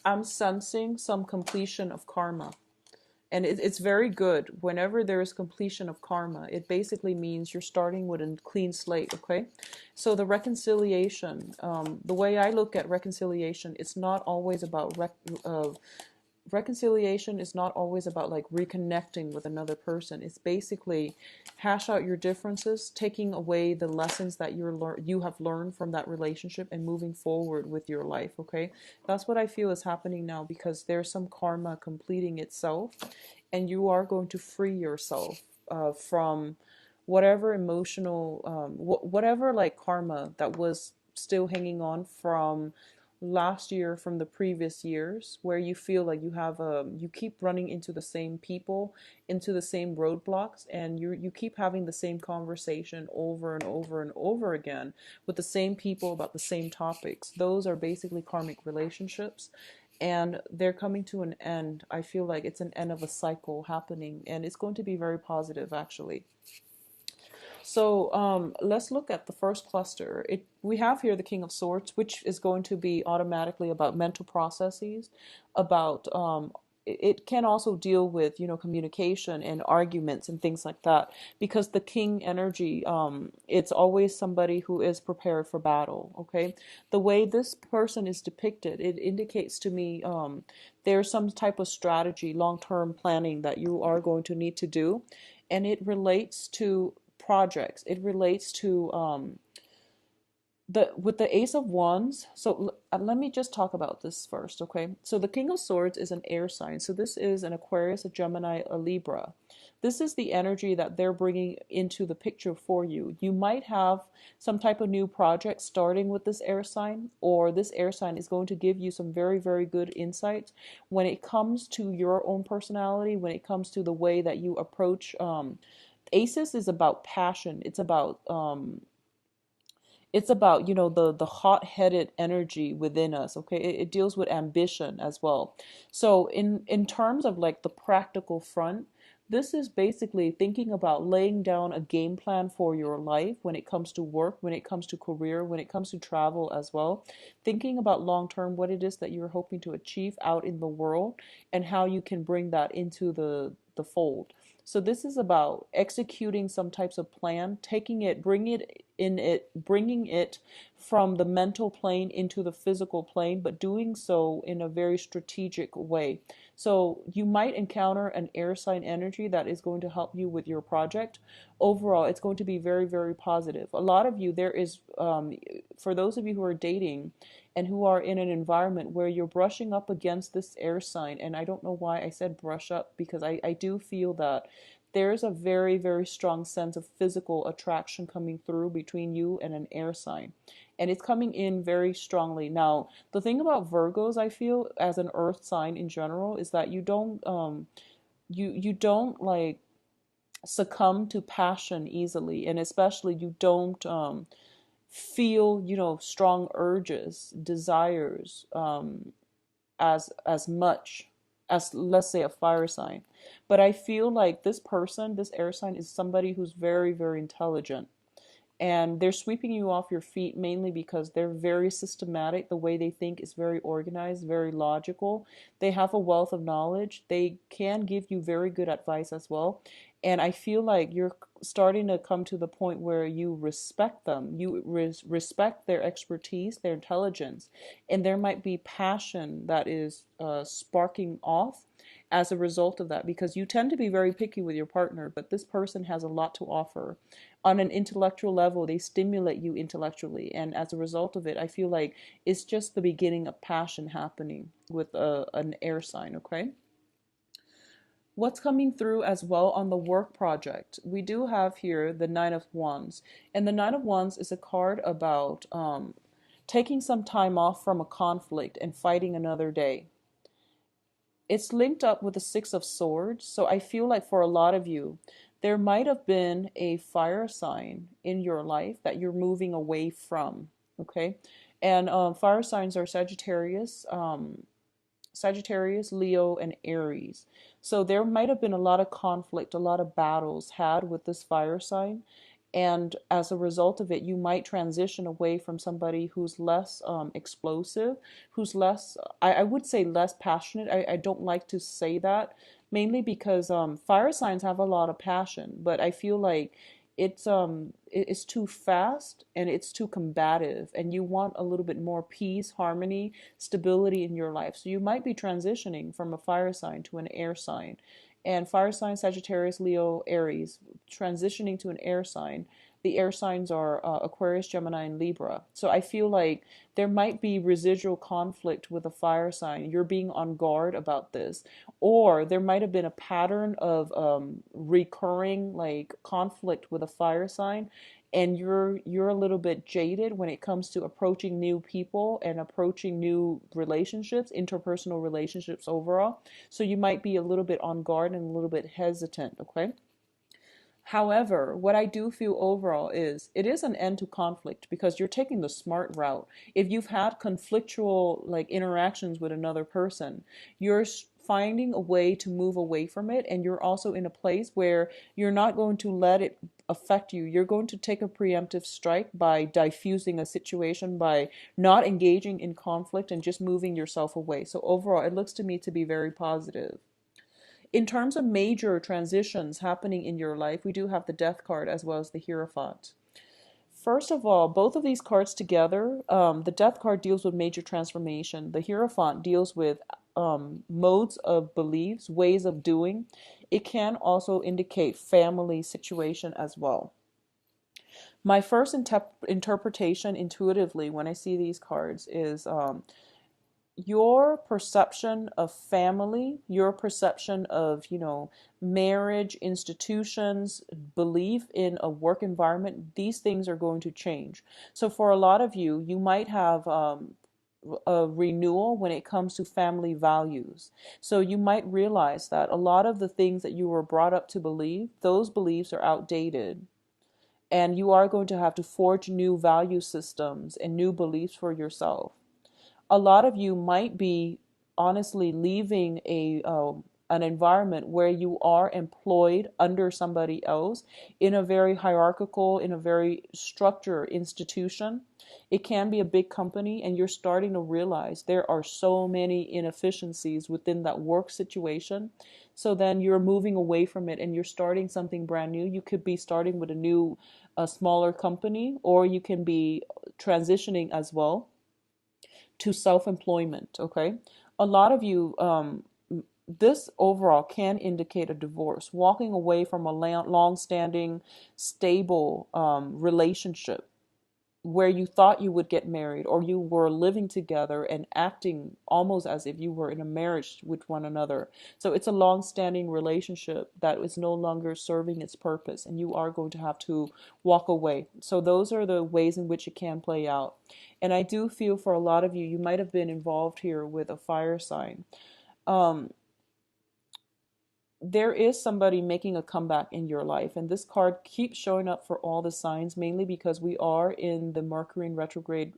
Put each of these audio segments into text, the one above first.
I'm sensing some completion of karma. And it's very good. Whenever there is completion of karma, it basically means you're starting with a clean slate, okay? So the reconciliation, the way I look at reconciliation, it's not always about reconciliation is not always about like reconnecting with another person. It's basically hash out your differences, taking away the lessons that you have learned from that relationship and moving forward with your life, okay? That's what I feel is happening now, because there's some karma completing itself, and you are going to free yourself from whatever emotional whatever like karma that was still hanging on from last year, from the previous years, where you feel like you keep running into the same people, into the same roadblocks, and you keep having the same conversation over and over and over again with the same people about the same topics. Those are basically karmic relationships, and they're coming to an end. I feel like it's an end of a cycle happening, and it's going to be very positive, actually. So let's look at the first cluster. We have here the King of Swords, which is going to be automatically about mental processes, about it can also deal with, communication and arguments and things like that, because the king energy, it's always somebody who is prepared for battle, okay? The way this person is depicted, it indicates to me there's some type of strategy, long-term planning that you are going to need to do, and it relates to projects. It relates to the with the Ace of Wands. So let me just talk about this first, okay? So the King of Swords is an air sign. So this is an Aquarius, a Gemini, a Libra. This is the energy that they're bringing into the picture for you. You might have some type of new project starting with this air sign, or this air sign is going to give you some very, very good insights when it comes to your own personality, when it comes to the way that you approach. Aces is about passion. It's about the hot-headed energy within us, okay? It deals with ambition as well. So in terms of like the practical front, this is basically thinking about laying down a game plan for your life when it comes to work, when it comes to career, when it comes to travel as well. Thinking about long term, what it is that you're hoping to achieve out in the world, and how you can bring that into the fold. So this is about executing some types of plan, taking it, bringing it from the mental plane into the physical plane, but doing so in a very strategic way. So you might encounter an air sign energy that is going to help you with your project. Overall, it's going to be very, very positive. A lot of you, for those of you who are dating and who are in an environment where you're brushing up against this air sign, and I don't know why I said brush up, because I do feel that there's a very, very strong sense of physical attraction coming through between you and an air sign. And it's coming in very strongly. Now, the thing about Virgos, I feel, as an earth sign in general, is that you don't like succumb to passion easily, and especially you don't feel, strong urges, desires, as much as, let's say, a fire sign. But I feel like this person, this air sign, is somebody who's very, very intelligent, and they're sweeping you off your feet mainly because they're very systematic. The way they think is very organized, very logical. They have a wealth of knowledge. They can give you very good advice as well. And I feel like you're starting to come to the point where you respect them. You respect their expertise, their intelligence, and there might be passion that is sparking off as a result of that, because you tend to be very picky with your partner, but this person has a lot to offer. On an intellectual level, they stimulate you intellectually, and as a result of it, I feel like it's just the beginning of passion happening with an air sign, okay? What's coming through as well on the work project? We do have here the Nine of Wands, and the Nine of Wands is a card about taking some time off from a conflict and fighting another day. It's linked up with the Six of Swords. So I feel like for a lot of you, there might have been a fire sign in your life that you're moving away from. Okay. And fire signs are Sagittarius, Leo, and Aries. So there might have been a lot of conflict, a lot of battles had with this fire sign. And as a result of it, you might transition away from somebody who's less explosive, who's less, I would say less passionate. I don't like to say that, mainly because fire signs have a lot of passion, but I feel like it's too fast and it's too combative, and you want a little bit more peace, harmony, stability in your life. So you might be transitioning from a fire sign to an air sign. And fire sign, Sagittarius, Leo, Aries, transitioning to an air sign. The air signs are Aquarius, Gemini, and Libra. So I feel like there might be residual conflict with a fire sign. You're being on guard about this. Or there might have been a pattern of recurring like conflict with a fire sign, and you're a little bit jaded when it comes to approaching new people and approaching new relationships, interpersonal relationships overall. So you might be a little bit on guard and a little bit hesitant, okay? However, what I do feel overall is it is an end to conflict because you're taking the smart route. If you've had conflictual like interactions with another person, you're finding a way to move away from it, and you're also in a place where you're not going to let it affect you. You're going to take a preemptive strike by diffusing a situation, by not engaging in conflict and just moving yourself away. So overall, it looks to me to be very positive. In terms of major transitions happening in your life, we do have the Death card as well as the Hierophant. First of all, both of these cards together, the Death card deals with major transformation. The Hierophant deals with modes of beliefs, ways of doing. It can also indicate family situation as well. My first interpretation intuitively when I see these cards is your perception of family, your perception of, marriage, institutions, belief in a work environment, these things are going to change. So for a lot of you, you might have a renewal when it comes to family values. So you might realize that a lot of the things that you were brought up to believe, those beliefs are outdated. And you are going to have to forge new value systems and new beliefs for yourself. A lot of you might be honestly leaving an environment where you are employed under somebody else in a very hierarchical, in a very structured institution. It can be a big company, and you're starting to realize there are so many inefficiencies within that work situation. So then you're moving away from it and you're starting something brand new. You could be starting with a smaller company, or you can be transitioning as well to self-employment. Okay, a lot of you, this overall can indicate a divorce, walking away from a long-standing stable relationship where you thought you would get married, or you were living together and acting almost as if you were in a marriage with one another. So it's a long-standing relationship that is no longer serving its purpose, and you are going to have to walk away. So those are the ways in which it can play out. And I do feel for a lot of you, you might have been involved here with a fire sign. There is somebody making a comeback in your life, and this card keeps showing up for all the signs, mainly because we are in the Mercury in retrograde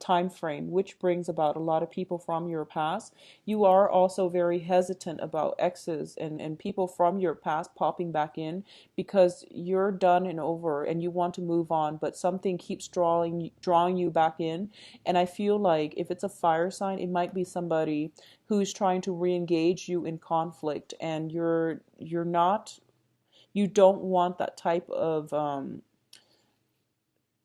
time frame, which brings about a lot of people from your past. You are also very hesitant about exes and people from your past popping back in because you're done and over and you want to move on, but something keeps drawing you back in. And I feel like if it's a fire sign, it might be somebody who's trying to re-engage you in conflict, and you don't want that type of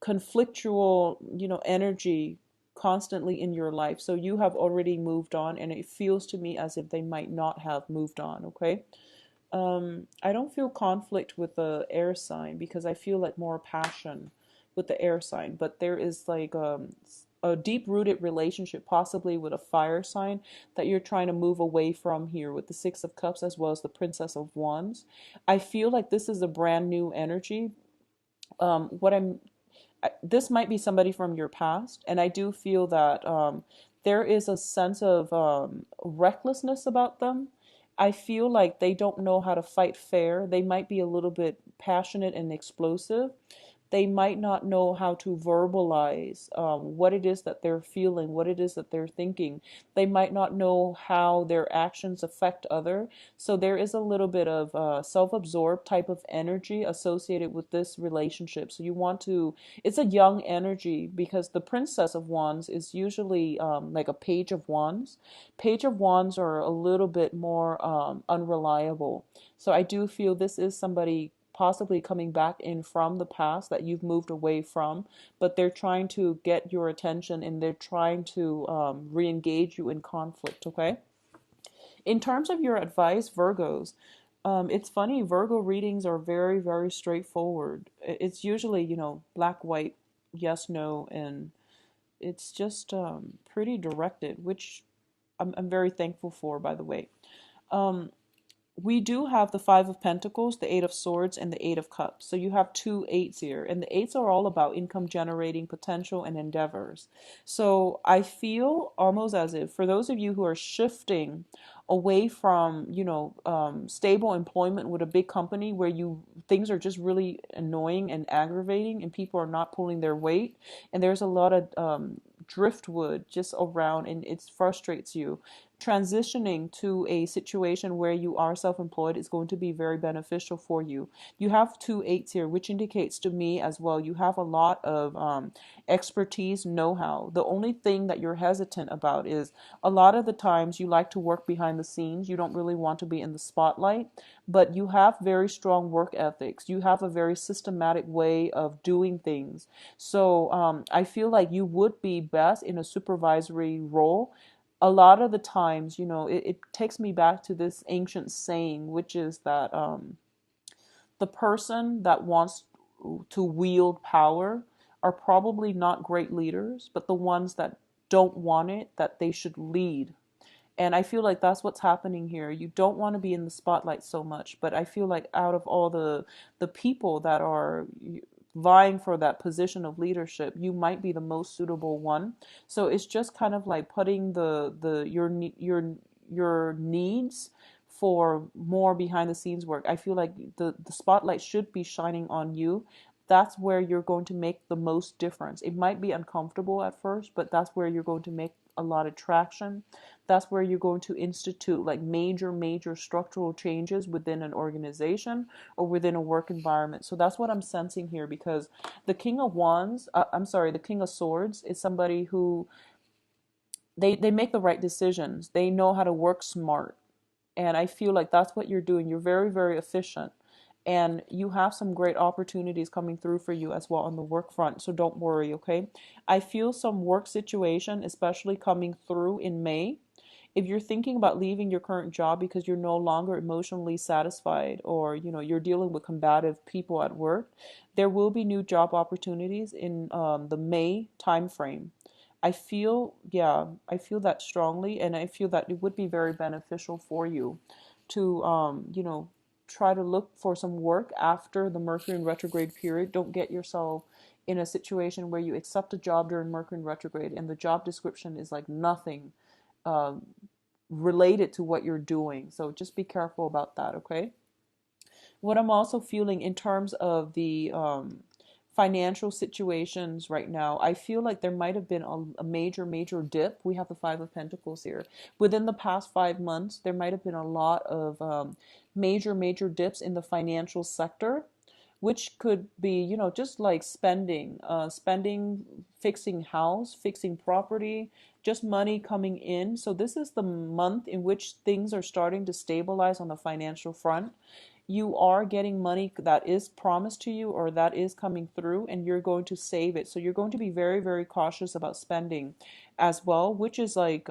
conflictual, energy constantly in your life. So you have already moved on, and it feels to me as if they might not have moved on. Okay. I don't feel conflict with the air sign because I feel like more passion with the air sign, but there is like a deep-rooted relationship possibly with a fire sign that you're trying to move away from here with the Six of Cups as well as the Princess of Wands. I feel like this is a brand new energy. What I'm This might be somebody from your past, and I do feel that there is a sense of recklessness about them. I feel like they don't know how to fight fair. They might be a little bit passionate and explosive, they might not know how to verbalize what it is that they're feeling, what it is that they're thinking. They might not know how their actions affect other. So there is a little bit of self-absorbed type of energy associated with this relationship. So you want to, it's a young energy because the Princess of Wands is usually like a Page of Wands. Page of Wands are a little bit more unreliable. So I do feel this is somebody possibly coming back in from the past that you've moved away from, but they're trying to get your attention and they're trying to re-engage you in conflict, okay? In terms of your advice, Virgos, it's funny, Virgo readings are very, very straightforward. It's usually, black, white, yes, no, and it's just pretty directed, which I'm very thankful for, by the way. Um, we do have the Five of Pentacles, the Eight of Swords, and the Eight of Cups. So you have two eights here. And the eights are all about income generating potential and endeavors. So I feel almost as if for those of you who are shifting away from, stable employment with a big company where things are just really annoying and aggravating and people are not pulling their weight. And there's a lot of driftwood just around and it frustrates you. Transitioning to a situation where you are self-employed is going to be very beneficial for you. You have two eights here, which indicates to me as well you have a lot of expertise, know-how. The only thing that you're hesitant about is a lot of the times you like to work behind the scenes. You don't really want to be in the spotlight, but you have very strong work ethics. You have a very systematic way of doing things. So I feel like you would be best in a supervisory role. A lot of the times, it takes me back to this ancient saying, which is that the person that wants to wield power are probably not great leaders, but the ones that don't want it, that they should lead. And I feel like that's what's happening here. You don't want to be in the spotlight so much, but I feel like out of all the people that are vying for that position of leadership, you might be the most suitable one. So it's just kind of like putting your needs for more behind the scenes work. I feel like the spotlight should be shining on you. That's where you're going to make the most difference. It might be uncomfortable at first, but that's where you're going to make a lot of traction. That's where you're going to institute like major structural changes within an organization or within a work environment. So that's what I'm sensing here, because the King of Wands, the King of Swords is somebody who they make the right decisions. They know how to work smart. And I feel like that's what you're doing. You're very, very efficient. And you have some great opportunities coming through for you as well on the work front. So don't worry, okay? I feel some work situation, especially coming through in May. If you're thinking about leaving your current job because you're no longer emotionally satisfied, or you're dealing with combative people at work, there will be new job opportunities in the May timeframe. I feel that strongly, and I feel that it would be very beneficial for you to, try to look for some work after the Mercury in retrograde period. Don't get yourself in a situation where you accept a job during Mercury in retrograde and the job description is like nothing related to what you're doing. So just be careful about that, okay? What I'm also feeling in terms of the financial situations right now, I feel like there might have been a major dip. We have the Five of Pentacles here. Within the past 5 months, there might have been a lot of major dips in the financial sector, which could be, just like spending, fixing house, fixing property, just money coming in. So this is the month in which things are starting to stabilize on the financial front. You are getting money that is promised to you or that is coming through, and you're going to save it. So you're going to be very, very cautious about spending as well, which is like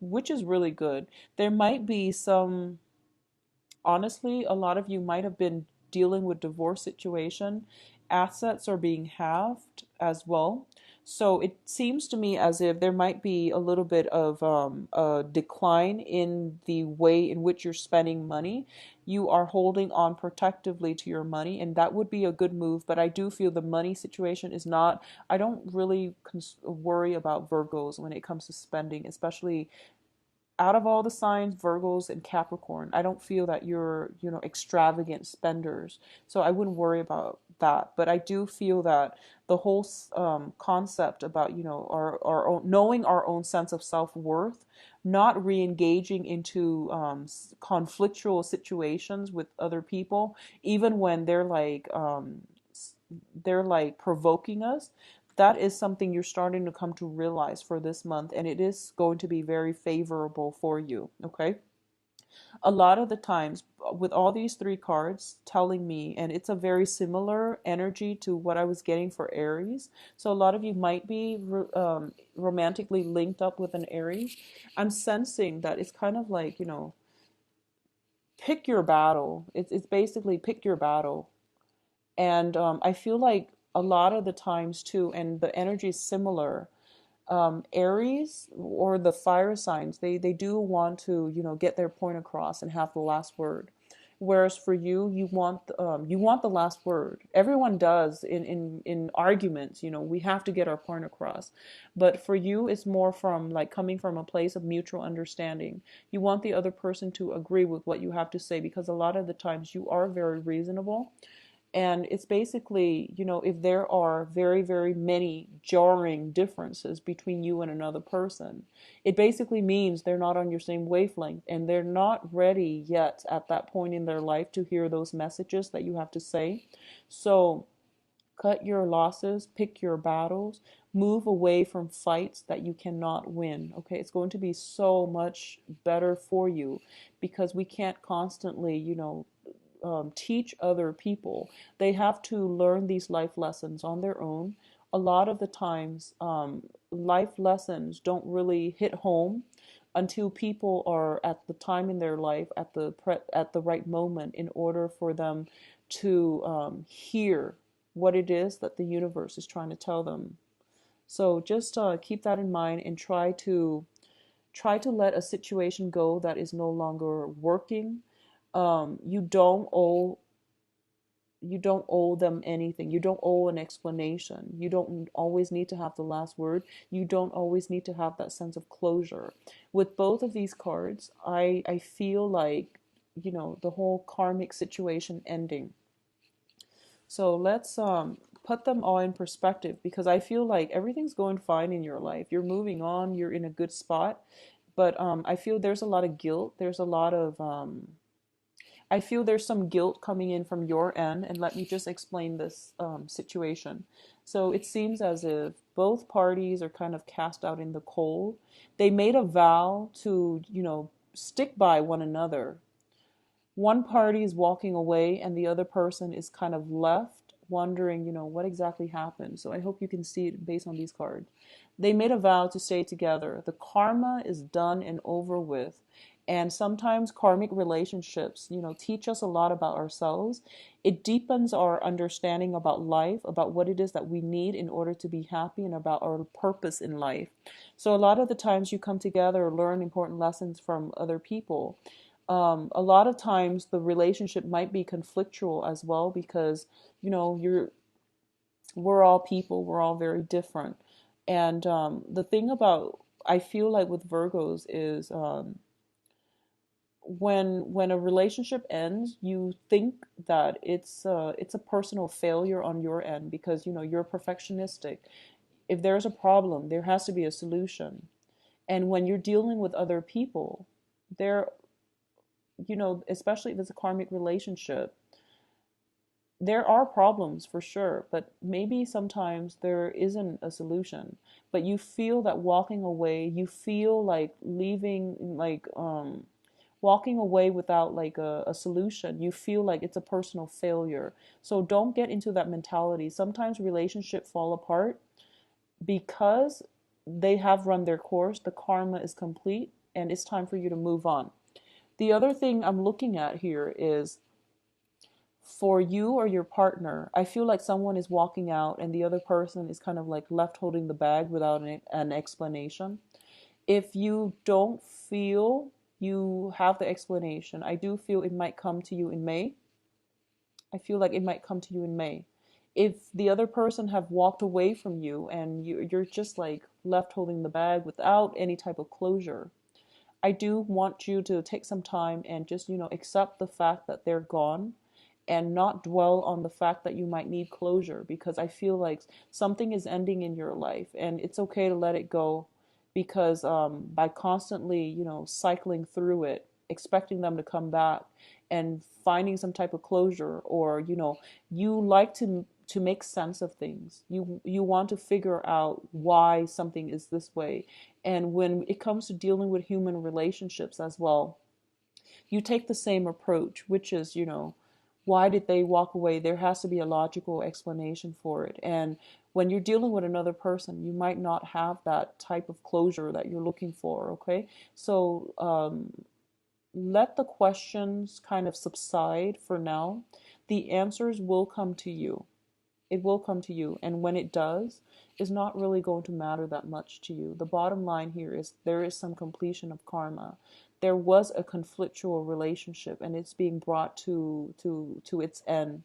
which is really good. There might be some, honestly, a lot of you might have been dealing with divorce situation. Assets are being halved as well. So it seems to me as if there might be a little bit of a decline in the way in which you're spending money. You are holding on protectively to your money, and that would be a good move. But I do feel the money situation is not, I don't really worry about Virgos when it comes to spending, especially out of all the signs, Virgos and Capricorn, I don't feel that you're, extravagant spenders. So I wouldn't worry about that. But I do feel that the whole concept about, our own, knowing our own sense of self-worth, not re-engaging into conflictual situations with other people, even when they're like provoking us, that is something you're starting to come to realize for this month, and it is going to be very favorable for you. Okay, a lot of the times with all these three cards telling me, and it's a very similar energy to what I was getting for Aries, so a lot of you might be romantically linked up with an Aries. I'm sensing that it's kind of like, pick your battle. It's basically pick your battle. And I feel like a lot of the times too, and the energy is similar. Aries or the fire signs, they do want to, get their point across and have the last word. Whereas for you, you want the last word. Everyone does in arguments. We have to get our point across. But for you, it's more from like coming from a place of mutual understanding. You want the other person to agree with what you have to say, because a lot of the times you are very reasonable, and it's basically, if there are very, very many jarring differences between you and another person, it basically means they're not on your same wavelength and they're not ready yet at that point in their life to hear those messages that you have to say. So cut your losses, pick your battles, move away from fights that you cannot win. Okay, it's going to be so much better for you, because we can't constantly, teach other people. They have to learn these life lessons on their own. A lot of the times, life lessons don't really hit home until people are at the time in their life, at the right moment, in order for them to hear what it is that the universe is trying to tell them. So just keep that in mind, and try to let a situation go that is no longer working. You don't owe them anything. You don't owe an explanation. You don't always need to have the last word. You don't always need to have that sense of closure. With both of these cards, I feel like, the whole karmic situation ending. So let's put them all in perspective, because I feel like everything's going fine in your life. You're moving on, you're in a good spot. But I feel there's a lot of guilt. There's a lot of I feel there's some guilt coming in from your end, and let me just explain this situation. So it seems as if both parties are kind of cast out in the cold. They made a vow to, stick by one another. One party is walking away, and the other person is kind of left wondering, what exactly happened. So I hope you can see it based on these cards. They made a vow to stay together. The karma is done and over with. And sometimes karmic relationships, teach us a lot about ourselves. It deepens our understanding about life, about what it is that we need in order to be happy, and about our purpose in life. So a lot of the times you come together or learn important lessons from other people. A lot of times the relationship might be conflictual as well, because we're all people, we're all very different. And the thing about, I feel like with Virgos is, when a relationship ends, you think that it's a personal failure on your end, because you're perfectionistic. If there's a problem, there has to be a solution. And when you're dealing with other people, there, especially if it's a karmic relationship, there are problems for sure, but maybe sometimes there isn't a solution. But you feel that walking away, you feel like leaving, like walking away without like a solution, you feel like it's a personal failure. So don't get into that mentality. Sometimes relationships fall apart because they have run their course, the karma is complete, and it's time for you to move on. The other thing I'm looking at here is, for you or your partner, I feel like someone is walking out and the other person is kind of like left holding the bag without an explanation. If you don't feel you have the explanation, I do feel it might come to you in May. I feel like it might come to you in May. If the other person have walked away from you and you're just like left holding the bag without any type of closure, I do want you to take some time and just, accept the fact that they're gone and not dwell on the fact that you might need closure, because I feel like something is ending in your life and it's okay to let it go, because by constantly, cycling through it, expecting them to come back and finding some type of closure, or, you like to make sense of things. You want to figure out why something is this way. And when it comes to dealing with human relationships as well, you take the same approach, which is, why did they walk away? There has to be a logical explanation for it. And when you're dealing with another person, you might not have that type of closure that you're looking for, okay? So let the questions kind of subside for now. The answers will come to you. It will come to you. And when it does, it's not really going to matter that much to you. The bottom line here is there is some completion of karma. There was a conflictual relationship and it's being brought to its end.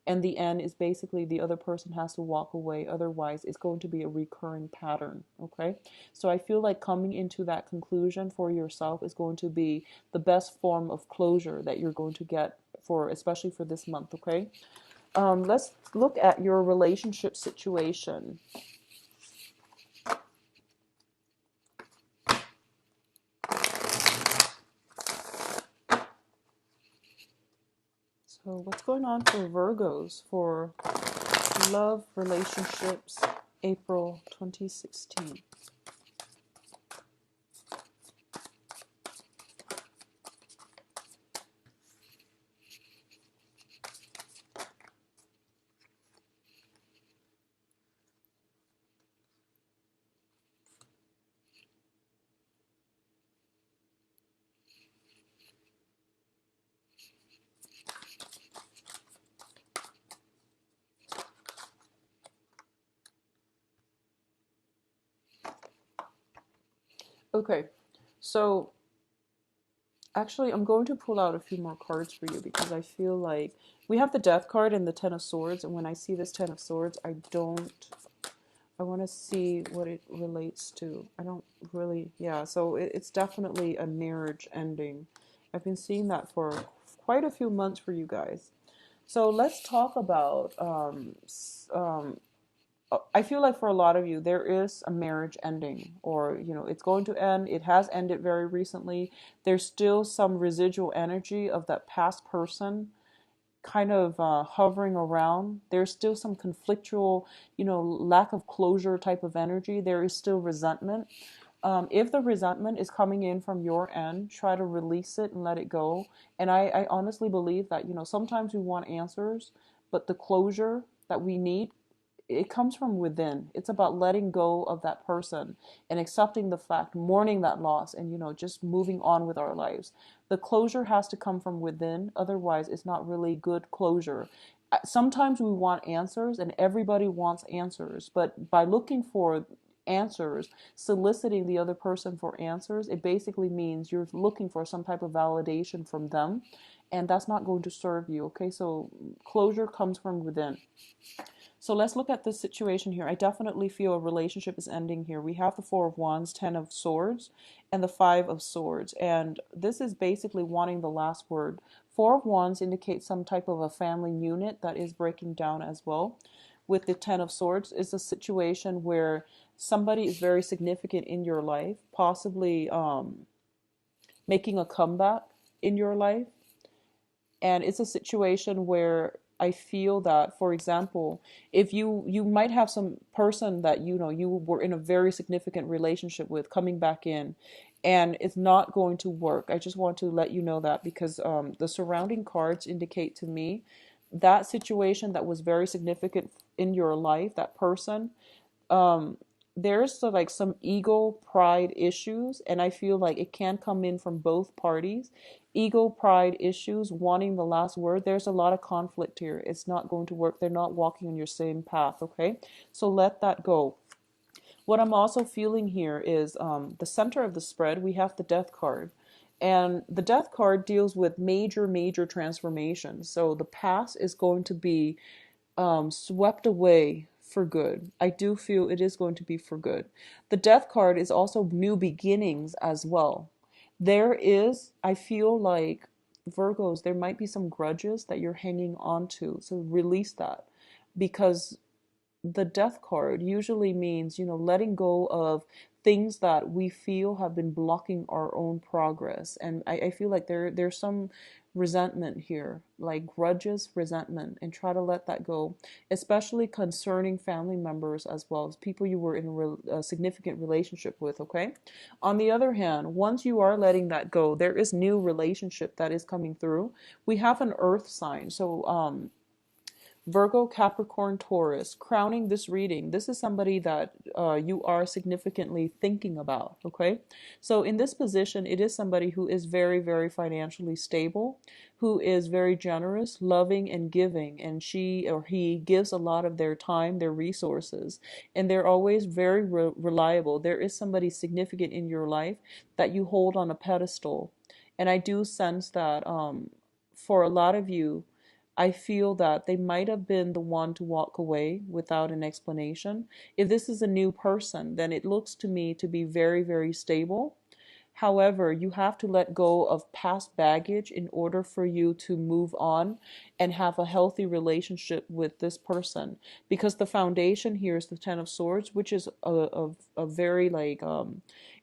And the end is basically the other person has to walk away. Otherwise, it's going to be a recurring pattern. Okay. So I feel like coming into that conclusion for yourself is going to be the best form of closure that you're going to get for, especially for this month. Okay. Let's look at your relationship situation. So what's going on for Virgos for love, relationships, April 2016? Okay, so actually, I'm going to pull out a few more cards for you because I feel like we have the Death card and the Ten of Swords. And when I see this Ten of Swords, I want to see what it relates to. I don't really, yeah, so it's definitely a marriage ending. I've been seeing that for quite a few months for you guys. So let's talk about I feel like for a lot of you, there is a marriage ending, or, it's going to end. It has ended very recently. There's still some residual energy of that past person kind of hovering around. There's still some conflictual, lack of closure type of energy. There is still resentment. If the resentment is coming in from your end, try to release it and let it go. And I honestly believe that, sometimes we want answers, but the closure that we need, it comes from within. It's about letting go of that person and accepting the fact, mourning that loss, and, just moving on with our lives. The closure has to come from within. Otherwise, it's not really good closure. Sometimes we want answers, and everybody wants answers. But by looking for answers, soliciting the other person for answers, it basically means you're looking for some type of validation from them. And that's not going to serve you. Okay, so closure comes from within. So let's look at this situation here. I definitely feel a relationship is ending here. We have the Four of Wands, Ten of Swords, and the Five of Swords. And this is basically wanting the last word. Four of Wands indicates some type of a family unit that is breaking down as well. With the Ten of Swords is a situation where somebody is very significant in your life, possibly making a comeback in your life. And it's a situation where I feel that, for example, if you might have some person that you were in a very significant relationship with coming back in, and it's not going to work. I just want to let you know that because the surrounding cards indicate to me that situation that was very significant in your life, that person, there's like some ego pride issues, and I feel like it can come in from both parties. Ego pride issues, wanting the last word. There's a lot of conflict here. It's not going to work. They're not walking on your same path. Okay, so let that go. What I'm also feeling here is the center of the spread. We have the Death card. And the Death card deals with major transformations. So the past is going to be swept away for good. I do feel it is going to be for good. The Death card is also new beginnings as well. I feel like Virgos, there might be some grudges that you're hanging on to. So release that, because the death card usually means, letting go of things that we feel have been blocking our own progress. And I feel like there's some resentment here, like grudges, resentment, and try to let that go, especially concerning family members as well as people you were in a significant relationship with, okay? On the other hand, once you are letting that go, there is new relationship that is coming through. We have an earth sign. So, Virgo, Capricorn, Taurus, crowning this reading. This is somebody that you are significantly thinking about, okay? So in this position, it is somebody who is very, very financially stable, who is very generous, loving, and giving. And she or he gives a lot of their time, their resources, and they're always very reliable. There is somebody significant in your life that you hold on a pedestal. And I do sense that for a lot of you, I feel that they might have been the one to walk away without an explanation. If this is a new person, then it looks to me to be very, very stable. However, you have to let go of past baggage in order for you to move on and have a healthy relationship with this person. Because the foundation here is the Ten of Swords, which is a very like,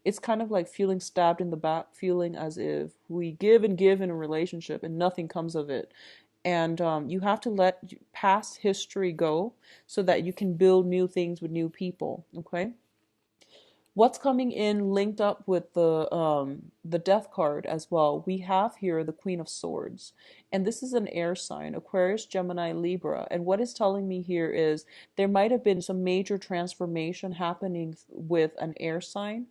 it's kind of like feeling stabbed in the back, feeling as if we give and give in a relationship and nothing comes of it. And you have to let past history go so that you can build new things with new people, okay? What's coming in linked up with the death card as well? We have here the Queen of Swords, and this is an air sign, Aquarius, Gemini, Libra. And what it's telling me here is there might have been some major transformation happening with an air sign.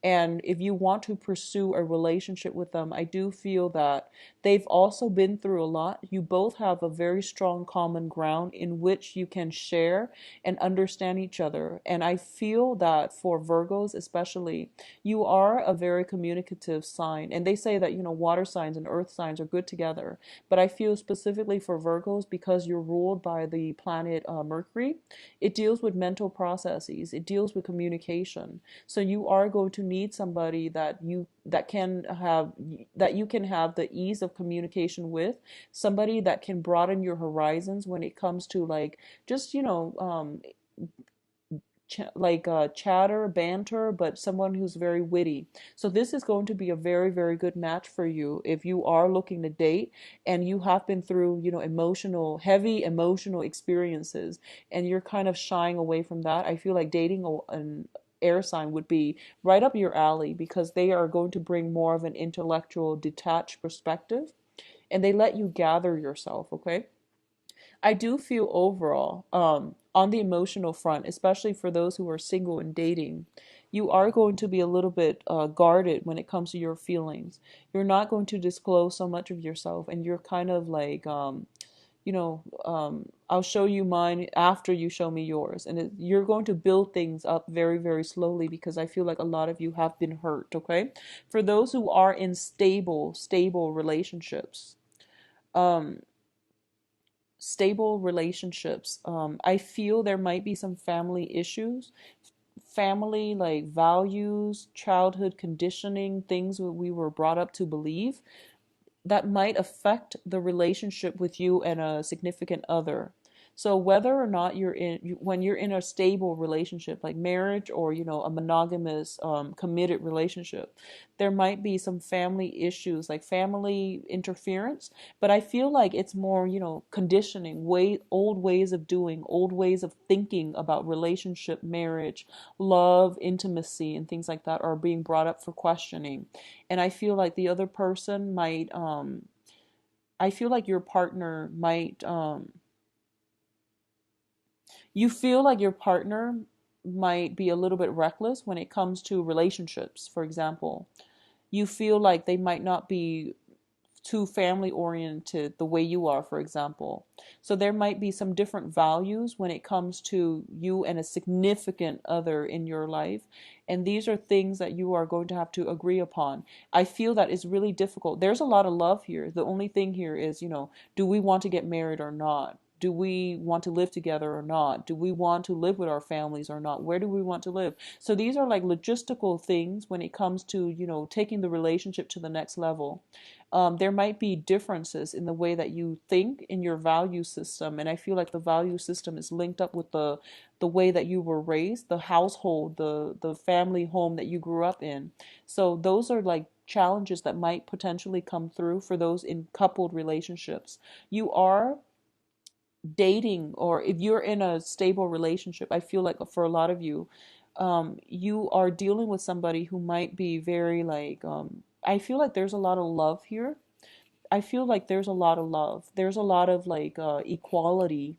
And if you want to pursue a relationship with them, I do feel that they've also been through a lot. You both have a very strong common ground in which you can share and understand each other. And I feel that for Virgos especially, you are a very communicative sign. And they say that, water signs and earth signs are good together. But I feel specifically for Virgos, because you're ruled by the planet Mercury, it deals with mental processes. It deals with communication. So you are going to need somebody that you can have the ease of communication with, somebody that can broaden your horizons when it comes to like just chatter, banter, but someone who's very witty. So this is going to be a very, very good match for you if you are looking to date and you have been through, heavy emotional experiences, and you're kind of shying away from that. I feel like dating an air sign would be right up your alley, because they are going to bring more of an intellectual, detached perspective, and they let you gather yourself, okay? I do feel overall, on the emotional front, especially for those who are single and dating, you are going to be a little bit guarded when it comes to your feelings. You're not going to disclose so much of yourself, and you're kind of like, I'll show you mine after you show me yours. And you're going to build things up very, very slowly, because I feel like a lot of you have been hurt, okay? For those who are in stable relationships, um, I feel there might be some family issues, family like values, childhood conditioning, things that we were brought up to believe that might affect the relationship with you and a significant other. So whether or not when you're in a stable relationship like marriage, or a monogamous committed relationship, there might be some family issues like family interference. But I feel like it's more conditioning, old ways of doing, old ways of thinking about relationship, marriage, love, intimacy, and things like that are being brought up for questioning. And I feel like the other person might I feel like your partner might you feel like your partner might be a little bit reckless when it comes to relationships. For example, you feel like they might not be too family oriented the way you are, for example. So there might be some different values when it comes to you and a significant other in your life. And these are things that you are going to have to agree upon. I feel that it's really difficult. There's a lot of love here. The only thing here is, do we want to get married or not? Do we want to live together or not? Do we want to live with our families or not? Where do we want to live? So these are like logistical things when it comes to, taking the relationship to the next level. There might be differences in the way that you think in your value system, and I feel like the value system is linked up with the way that you were raised, the household, the family home that you grew up in. So those are like challenges that might potentially come through for those in coupled relationships. You are dating, or if you're in a stable relationship, I feel like for a lot of you, you are dealing with somebody who might be very like, I feel like there's a lot of love here. I feel like there's a lot of love. There's a lot of like equality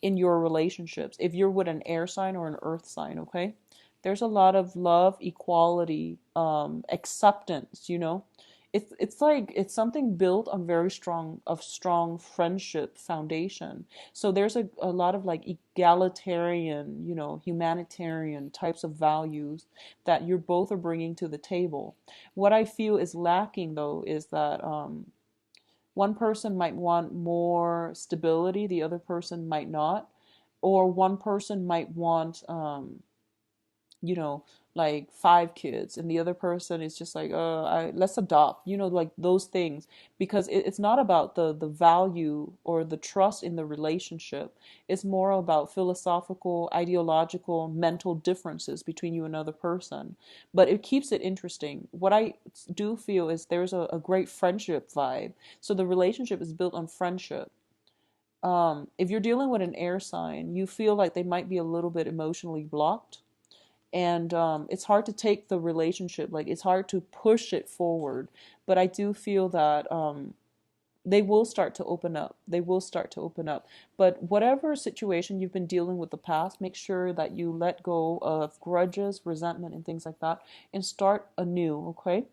in your relationships. If you're with an air sign or an earth sign, okay? There's a lot of love, equality, acceptance. It's like it's something built on very strong friendship foundation. So there's a lot of like egalitarian, humanitarian types of values that you're both are bringing to the table. What I feel is lacking though is that one person might want more stability, the other person might not. Or one person might want, you know, like 5 kids, and the other person is just like, let's adopt, like those things. Because it's not about the value or the trust in the relationship. It's more about philosophical, ideological, mental differences between you and another person. But it keeps it interesting. What I do feel is there's a great friendship vibe. So the relationship is built on friendship. If you're dealing with an air sign, you feel like they might be a little bit emotionally blocked, and it's hard to take the relationship, like it's hard to push it forward. But I do feel that they will start to open up. They will start to open up. But whatever situation you've been dealing with the past, make sure that you let go of grudges, resentment, and things like that, and start anew. Okay.